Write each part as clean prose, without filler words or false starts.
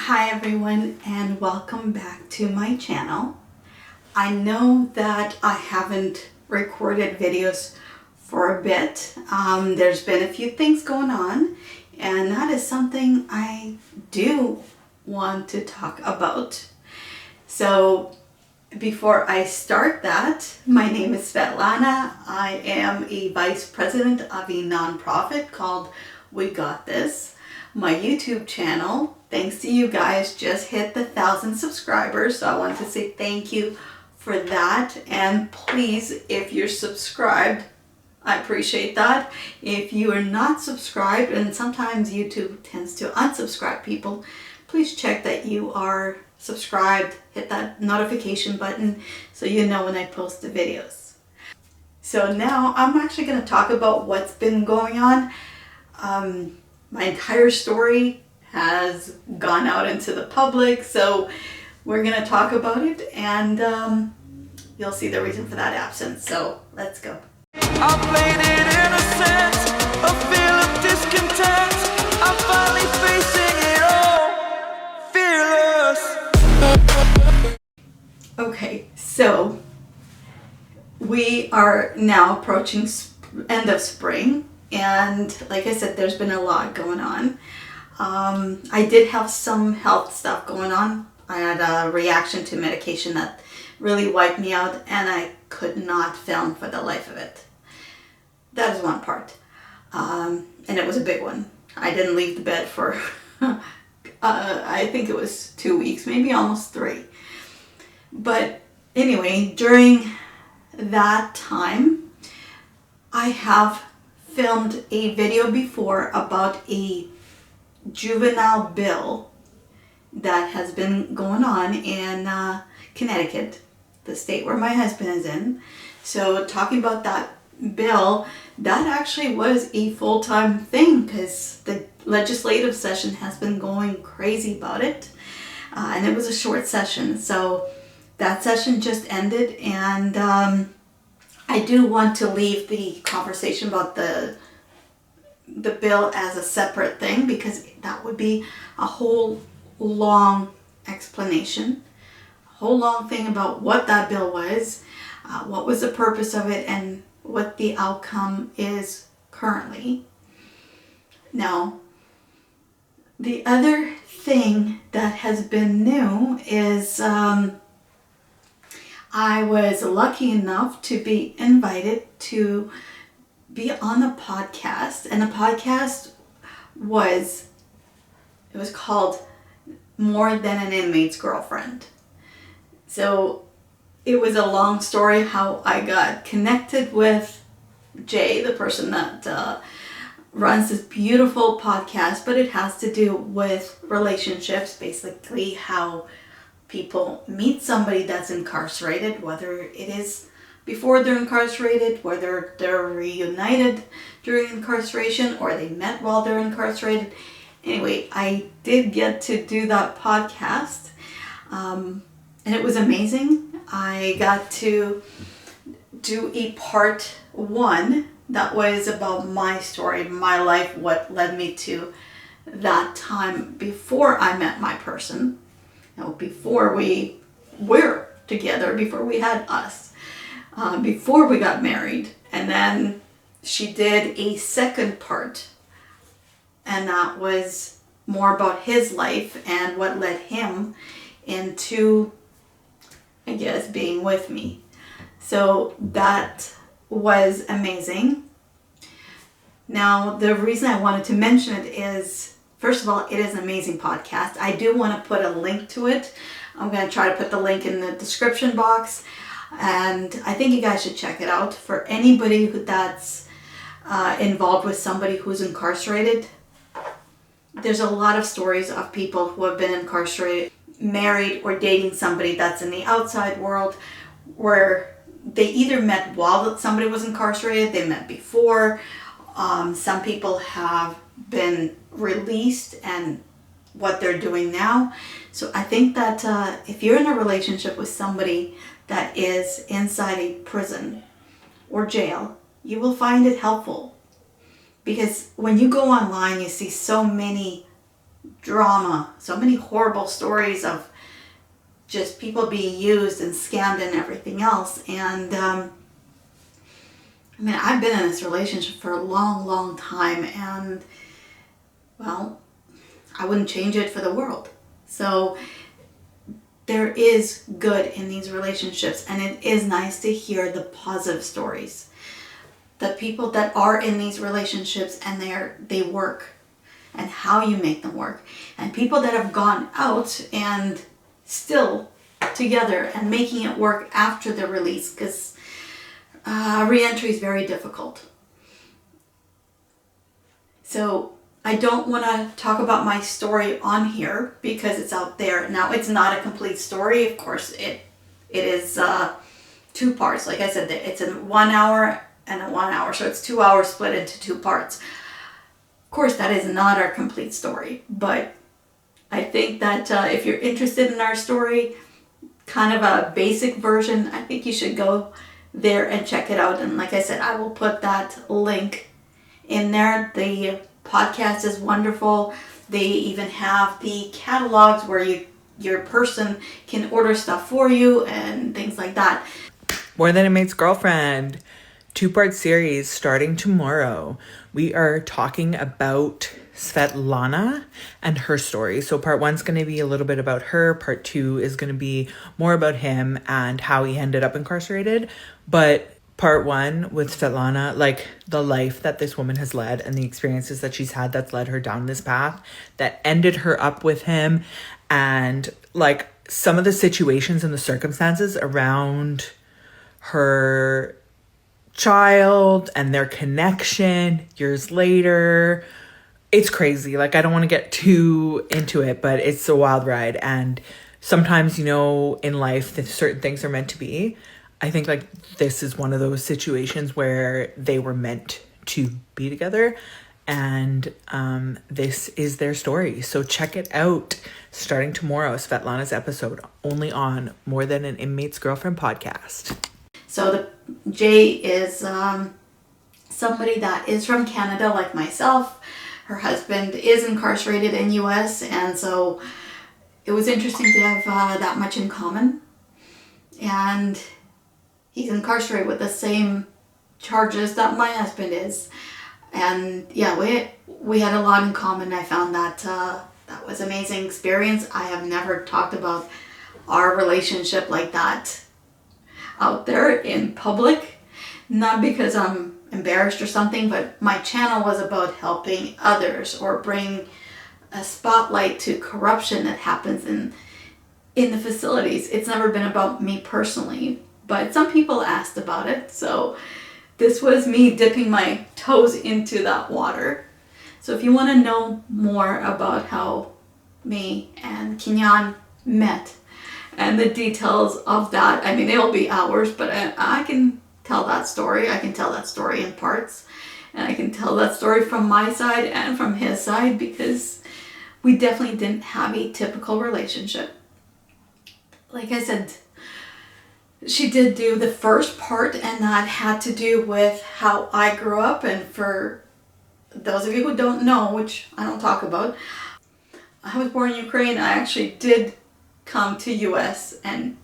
Hi everyone, and welcome back to my channel. I know that I haven't recorded videos for a bit. There's been a few things going on, and that is something I do want to talk about. So before I start that, my name is Svetlana. I am a vice president of a nonprofit called We Got This. My YouTube channel, thanks to you guys, just hit the 1,000 subscribers. So I want to say thank you for that. And please, if you're subscribed, I appreciate that. If you are not subscribed, and sometimes YouTube tends to unsubscribe people, please check that you are subscribed. Hit that notification button so you know when I post the videos. So now I'm actually going to talk about what's been going on. My entire story has gone out into the public, so we're going to talk about it, and you'll see the reason for that absence. So let's go. I played it innocent, a feel of discontent. I'm finally facing it all, fearless. Okay, so we are now approaching end of spring. And like I said, there's been a lot going on. I did have some health stuff going on. I had a reaction to medication that really wiped me out, and I could not film for the life of it. That is one part. And it was a big one. I didn't leave the bed for, I think it was 2 weeks, maybe almost 3. But anyway, during that time, I have filmed a video before about a juvenile bill that has been going on in Connecticut, the state where my husband is in. So talking about that bill, that actually was a full-time thing because the legislative session has been going crazy about it. And it was a short session. So that session just ended, and I do want to leave the conversation about the bill as a separate thing, because that would be a whole long explanation, a whole long thing about what that bill was, what was the purpose of it, and what the outcome is currently. Now, the other thing that has been new is I was lucky enough to be invited to be on a podcast, and the podcast was called More Than an Inmate's Girlfriend. So it was a long story how I got connected with Jay, the person that runs this beautiful podcast, but it has to do with relationships, basically how people meet somebody that's incarcerated, whether it is before they're incarcerated, whether they're reunited during incarceration, or they met while they're incarcerated. Anyway, I did get to do that podcast, and it was amazing. I got to do a part 1 that was about my story, my life, what led me to that time before I met my person. Before we were together, before we had us, before we got married. And then she did a second part, and that was more about his life and what led him into, I guess, being with me. So that was amazing. Now, the reason I wanted to mention it is, first of all, it is an amazing podcast. I do want to put a link to it. I'm going to try to put the link in the description box. And I think you guys should check it out. For anybody that's involved with somebody who's incarcerated, there's a lot of stories of people who have been incarcerated, married, or dating somebody that's in the outside world, where they either met while somebody was incarcerated, they met before. Some people have been released and what they're doing now. So I think that if you're in a relationship with somebody that is inside a prison or jail, you will find it helpful. Because when you go online, you see so many drama, so many horrible stories of just people being used and scammed and everything else. And I've been in this relationship for a long, long time, and well, I wouldn't change it for the world. So there is good in these relationships, and it is nice to hear the positive stories. The people that are in these relationships and they work, and how you make them work. And people that have gone out and still together and making it work after the release, because re-entry is very difficult. So I don't want to talk about my story on here because it's out there. Now, it's not a complete story. Of course, it is 2 parts. Like I said, it's in 1 hour and a 1 hour. So it's 2 hours split into 2 parts. Of course, that is not our complete story. But I think that if you're interested in our story, kind of a basic version, I think you should go there and check it out. And like I said, I will put that link in there. The podcast is wonderful. They even have the catalogs where your person can order stuff for you and things like that. More Than Inmate's Girlfriend, 2-part series starting tomorrow. We are talking about Svetlana and her story. So part 1's going to be a little bit about her. Part 2 is going to be more about him and how he ended up incarcerated. But part 1 with Svetlana, like the life that this woman has led and the experiences that she's had that's led her down this path that ended her up with him, and like some of the situations and the circumstances around her child and their connection years later. It's crazy. Like, I don't want to get too into it, but it's a wild ride. And sometimes, in life, that certain things are meant to be. I think like this is one of those situations where they were meant to be together, and this is their story. So check it out starting tomorrow, Svetlana's episode, only on More Than an Inmate's Girlfriend podcast. So Jay is somebody that is from Canada like myself. Her husband is incarcerated in US, and so it was interesting to have that much in common. And he's incarcerated with the same charges that my husband is. And yeah, we had a lot in common. I found that that was an amazing experience. I have never talked about our relationship like that out there in public. Not because I'm embarrassed or something, but my channel was about helping others or bring a spotlight to corruption that happens in the facilities. It's never been about me personally. But some people asked about it, so this was me dipping my toes into that water. So if you want to know more about how me and Kinyan met and the details of that, it'll be hours, but I can tell that story. I can tell that story in parts, and I can tell that story from my side and from his side, because we definitely didn't have a typical relationship. Like I said, she did do the first part, and that had to do with how I grew up. And for those of you who don't know, which I don't talk about, I was born in Ukraine. I actually did come to US, and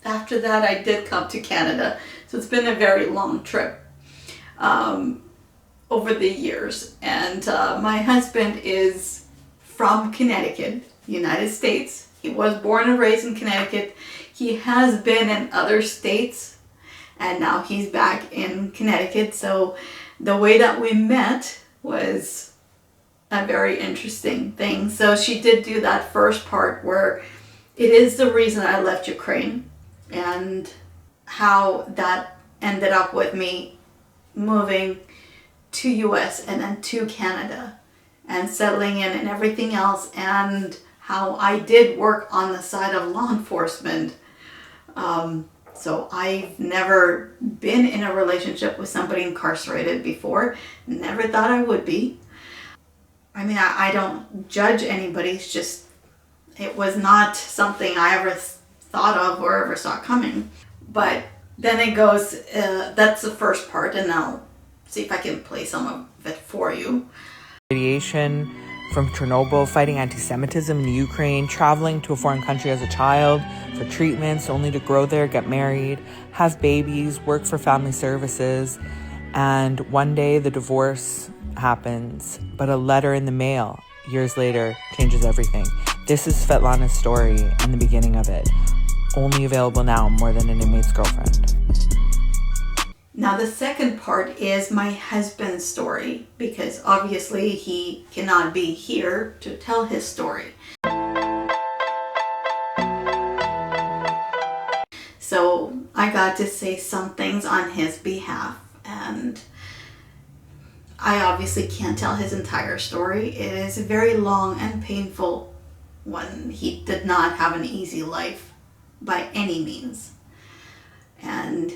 after that I did come to Canada. So it's been a very long trip over the years. And my husband is from Connecticut, United States. He was born and raised in Connecticut. He has been in other states, and now he's back in Connecticut. So the way that we met was a very interesting thing. So she did do that first part where it is the reason I left Ukraine, and how that ended up with me moving to US and then to Canada and settling in and everything else, and how I did work on the side of law enforcement. So I've never been in a relationship with somebody incarcerated before. Never thought I would be. I don't judge anybody. It's just, it was not something I ever thought of or ever saw coming. But then it goes, that's the first part, and I'll see if I can play some of it for you. Radiation from Chernobyl, fighting anti-Semitism in Ukraine, traveling to a foreign country as a child for treatments, only to grow there, get married, have babies, work for family services, and one day the divorce happens, but a letter in the mail years later changes everything. This is Svetlana's story and the beginning of it. Only available now, More Than an Inmate's Girlfriend. Now the second part is my husband's story, because obviously he cannot be here to tell his story. So I got to say some things on his behalf, and I obviously can't tell his entire story. It is a very long and painful one. He did not have an easy life by any means. And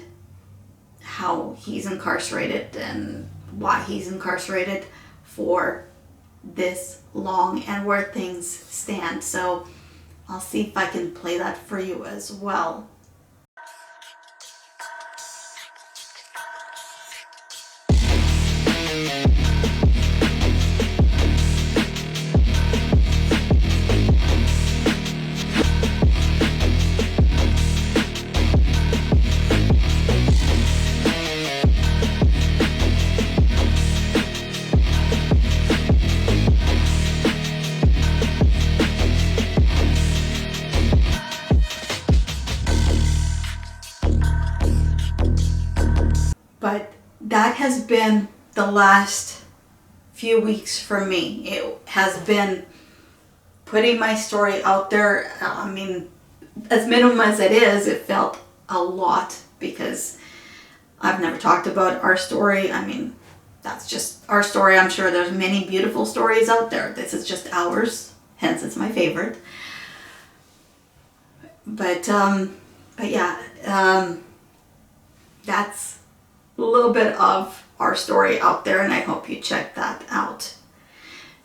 how he's incarcerated and why he's incarcerated for this long and where things stand. So I'll see if I can play that for you as well. But that has been the last few weeks for me. It has been putting my story out there. I mean, as minimum as it is, it felt a lot because I've never talked about our story. I mean, that's just our story. I'm sure there's many beautiful stories out there. This is just ours, hence it's my favorite. But yeah, that's a little bit of our story out there, and I hope you check that out.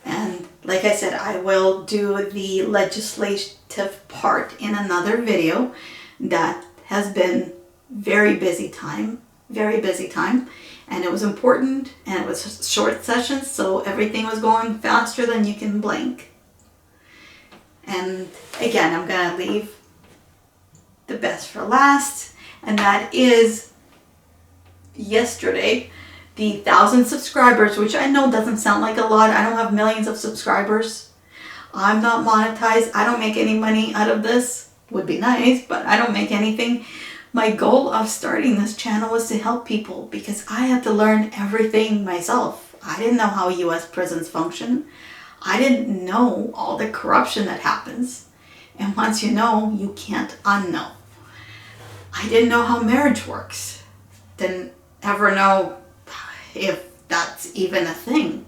And like I said, I will do the legislative part in another video. That has been very busy time, and it was important, and it was short sessions, so everything was going faster than you can blink. And again, I'm gonna leave the best for last, and that is yesterday, the 1,000 subscribers, which I know doesn't sound like a lot. I don't have millions of subscribers. I'm not monetized. I don't make any money out of this. Would be nice, but I don't make anything. My goal of starting this channel was to help people because I had to learn everything myself. I didn't know how U.S. prisons function. I didn't know all the corruption that happens. And once you know, you can't unknow. I didn't know how marriage works. Didn't ever know if that's even a thing.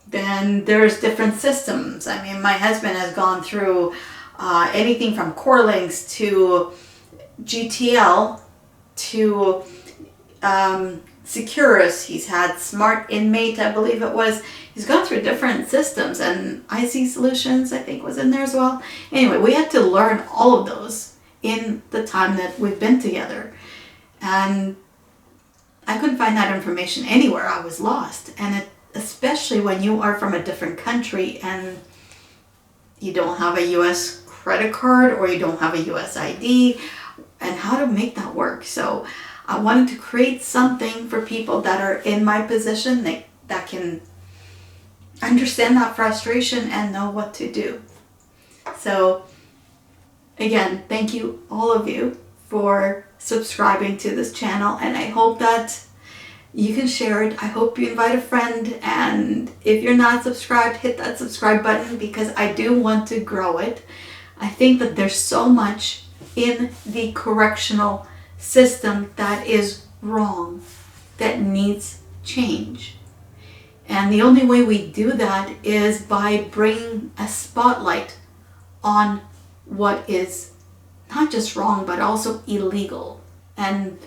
Then there's different systems. I mean, my husband has gone through anything from core links to GTL to Securus. He's had Smart Inmate, I believe it was. He's gone through different systems, and IC Solutions, I think, was in there as well. Anyway, we had to learn all of those in the time that we've been together. And I couldn't find that information anywhere. I was lost. And especially when you are from a different country and you don't have a U.S. credit card or you don't have a U.S. ID, and how to make that work. So I wanted to create something for people that are in my position that can understand that frustration and know what to do. So again, thank you, all of you, for subscribing to this channel, and I hope that you can share it. I hope you invite a friend, and if you're not subscribed, hit that subscribe button because I do want to grow it. I think that there's so much in the correctional system that is wrong, that needs change. And the only way we do that is by bringing a spotlight on what is not just wrong, but also illegal. And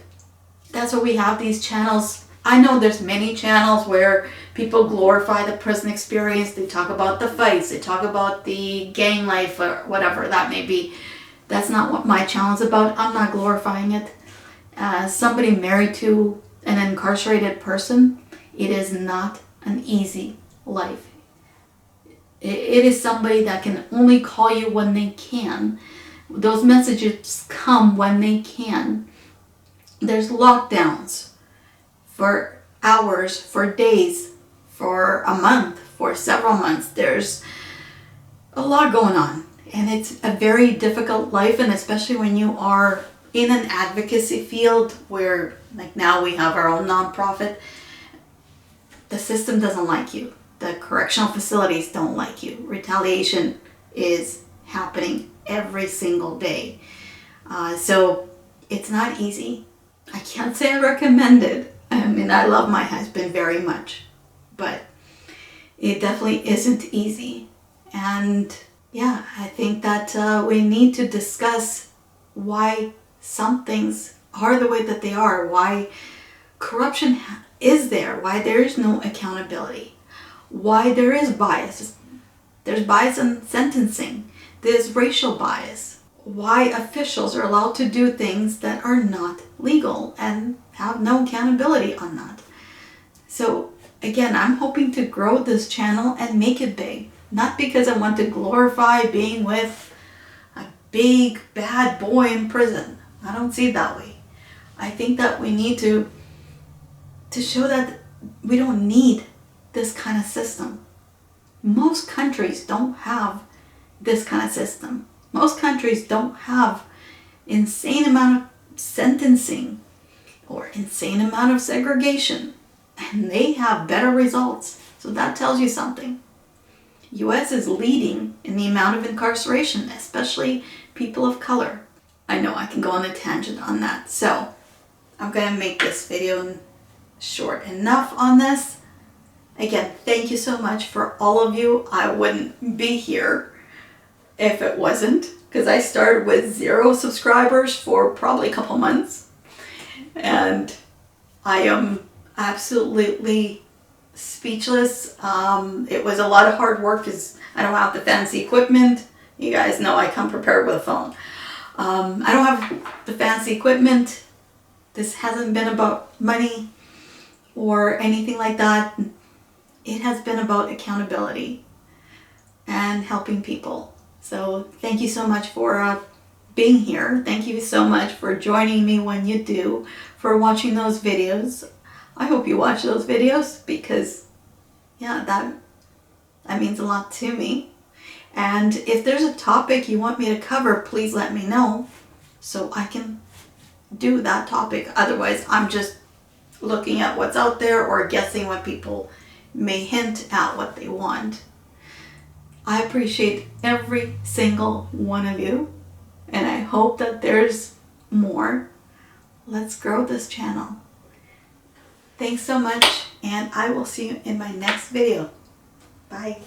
that's why we have these channels. I know there's many channels where people glorify the prison experience. They talk about the fights. They talk about the gang life or whatever that may be. That's not what my channel is about. I'm not glorifying it. As somebody married to an incarcerated person, it is not an easy life. It is somebody that can only call you when they can. Those messages come when they can. There's lockdowns for hours, for days, for a month, for several months. There's a lot going on, and it's a very difficult life, and especially when you are in an advocacy field where, like now we have our own nonprofit, the system doesn't like you. The correctional facilities don't like you. Retaliation is happening every single day. So it's not easy. I can't say I recommend it. I mean, I love my husband very much, but it definitely isn't easy. And yeah, I think that we need to discuss why some things are the way that they are, why corruption is there, why there is no accountability, why there is bias. There's bias in sentencing, there's racial bias, why officials are allowed to do things that are not legal and have no accountability on that. So again, I'm hoping to grow this channel and make it big. Not because I want to glorify being with a big bad boy in prison. I don't see it that way. I think that we need to show that we don't need this kind of system. Most countries don't have this kind of system. Most countries don't have insane amount of sentencing or insane amount of segregation, and they have better results. So that tells you something. US is leading in the amount of incarceration, especially people of color. I know I can go on a tangent on that, so I'm gonna make this video short enough on this. Again, thank you so much for all of you. I wouldn't be here if it wasn't, because I started with 0 subscribers for probably a couple months, and I am absolutely speechless. It was a lot of hard work because I don't have the fancy equipment. You guys know I come prepared with a phone. I don't have the fancy equipment. This hasn't been about money or anything like that. It has been about accountability and helping people. So thank you so much for being here. Thank you so much for joining me when you do, for watching those videos. I hope you watch those videos because, yeah, that means a lot to me. And if there's a topic you want me to cover, please let me know so I can do that topic. Otherwise, I'm just looking at what's out there or guessing what people may hint at what they want. I appreciate every single one of you, and I hope that there's more. Let's grow this channel. Thanks so much, and I will see you in my next video. Bye.